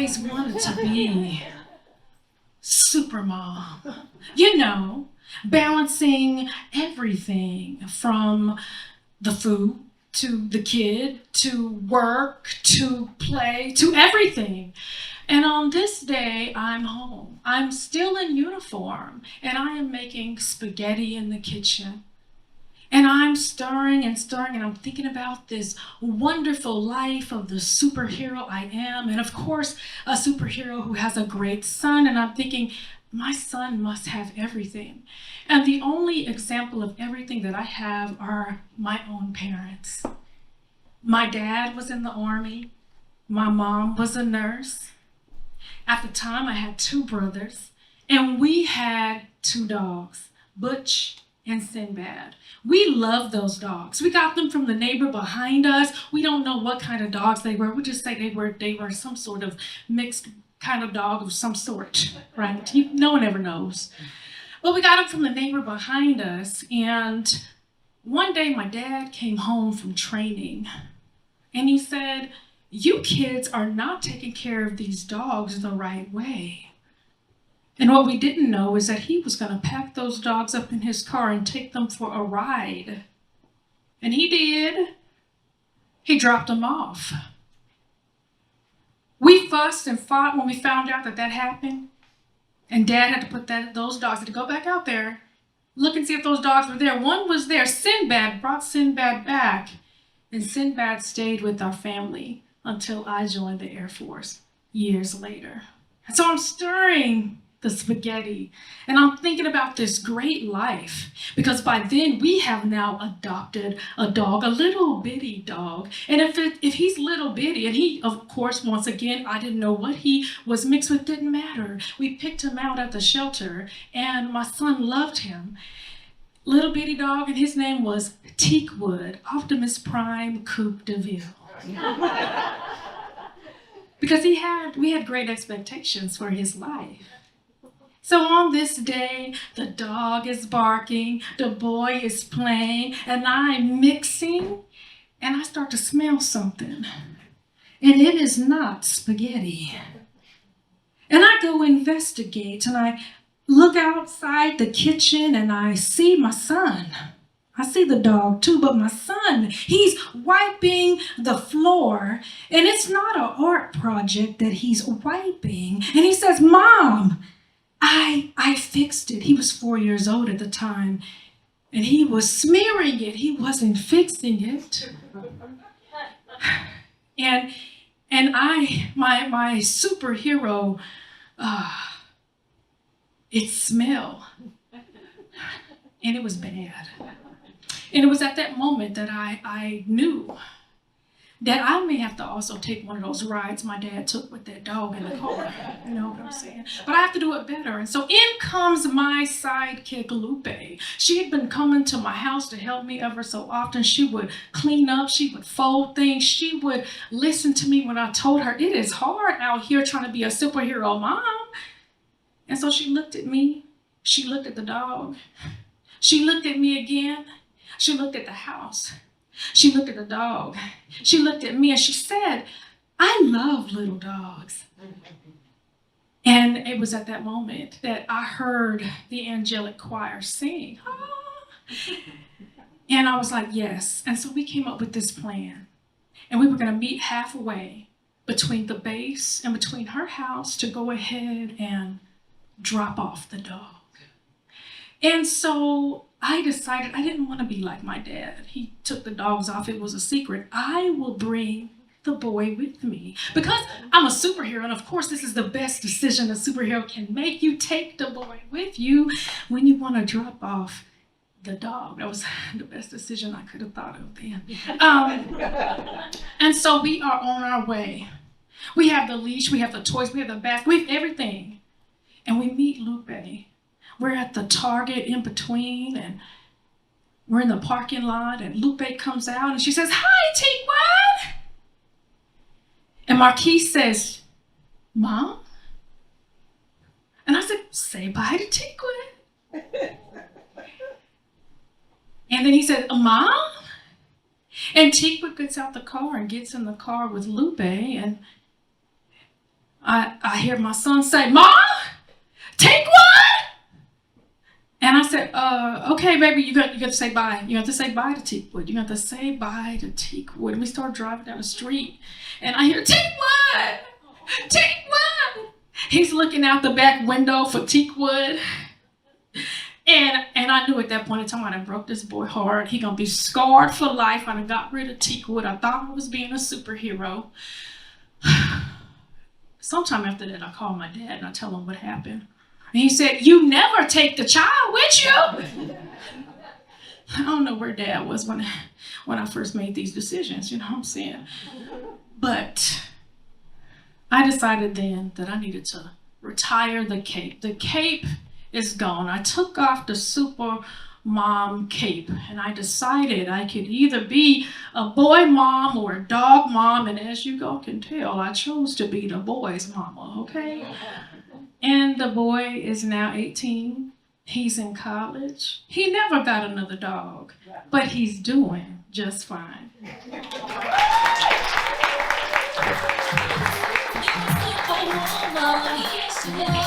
always wanted to be super mom. You know, balancing everything from the food to the kid to work to play to everything. And on this day, I'm home. I'm still in uniform, and I am making spaghetti in the kitchen. And I'm stirring and stirring, and I'm thinking about this wonderful life of the superhero I am. And of course, a superhero who has a great son. And I'm thinking, my son must have everything. And the only example of everything that I have are my own parents. My dad was in the Army. My mom was a nurse. At the time, I had 2 brothers, and we had 2 dogs, Butch and Sinbad. We loved those dogs. We got them from the neighbor behind us. We don't know what kind of dogs they were. We just say they were some sort of mixed kind of dog of some sort, right? No one ever knows. But we got them from the neighbor behind us, and one day my dad came home from training, and he said, "You kids are not taking care of these dogs the right way." And what we didn't know is that he was going to pack those dogs up in his car and take them for a ride. And he did. He dropped them off. We fussed and fought when we found out that that happened. And Dad had to put those dogs, had to go back out there, look and see if those dogs were there. One was there. Sinbad brought Sinbad back. And Sinbad stayed with our family until I joined the Air Force years later. And so I'm stirring the spaghetti, and I'm thinking about this great life, because by then we have now adopted a dog, a little bitty dog. And if he's little bitty, and he, of course, once again, I didn't know what he was mixed with, didn't matter. We picked him out at the shelter, and my son loved him. Little bitty dog, and his name was Teakwood, Optimus Prime Coupe de Ville. Because we had great expectations for his life. So on this day, the dog is barking, the boy is playing, and I'm mixing, and I start to smell something. And it is not spaghetti. And I go investigate, and I look outside the kitchen, and I see my son. I see the dog too, but my son, he's wiping the floor, and it's not an art project that he's wiping. And he says, "Mom, I fixed it." He was 4 years old at the time, and he was smearing it. He wasn't fixing it. And my superhero, it smelled, and it was bad. And it was at that moment that I knew that I may have to also take one of those rides my dad took with that dog in the car. You know what I'm saying? But I have to do it better. And so in comes my sidekick, Lupe. She had been coming to my house to help me ever so often. She would clean up. She would fold things. She would listen to me when I told her, it is hard out here trying to be a superhero mom. And so she looked at me. She looked at the dog. She looked at me again. She looked at the house. She looked at the dog. She looked at me and she said, "I love little dogs." And it was at that moment that I heard the angelic choir sing. Ah. And I was like, yes. And so we came up with this plan. And we were going to meet halfway between the base and between her house to go ahead and drop off the dog. And so I decided I didn't want to be like my dad. He took the dogs off. It was a secret. I will bring the boy with me because I'm a superhero. And of course, this is the best decision a superhero can make. You take the boy with you when you want to drop off the dog. That was the best decision I could have thought of then. And so we are on our way. We have the leash, we have the toys, we have the basket, we have everything. And we meet Lupe. We're at the Target in between, and we're in the parking lot, and Lupe comes out, and she says, "Hi, Teakwood." And Marquise says, "Mom?" And I said, "Say bye to Teakwood." And then he said, "Mom?" And Teakwood gets out the car and gets in the car with Lupe, and I hear my son say, "Mom, take one." And I said, okay, baby, you got to say bye. You have to say bye to Teakwood. You have to say bye to Teakwood. And we start driving down the street, and I hear, "Teakwood, Teakwood." He's looking out the back window for Teakwood. And I knew at that point in time I done broke this boy heart. He gonna be scarred for life. I done got rid of Teakwood. I thought I was being a superhero. Sometime after that, I called my dad and I tell him what happened. And he said, "You never take the child with you." I don't know where Dad was when I first made these decisions, you know what I'm saying? But I decided then that I needed to retire the cape. The cape is gone. I took off the super mom cape and I decided I could either be a boy mom or a dog mom, and as you all can tell, I chose to be the boy's mama, okay? And the boy is now 18. He's in college. He never got another dog, but he's doing just fine. You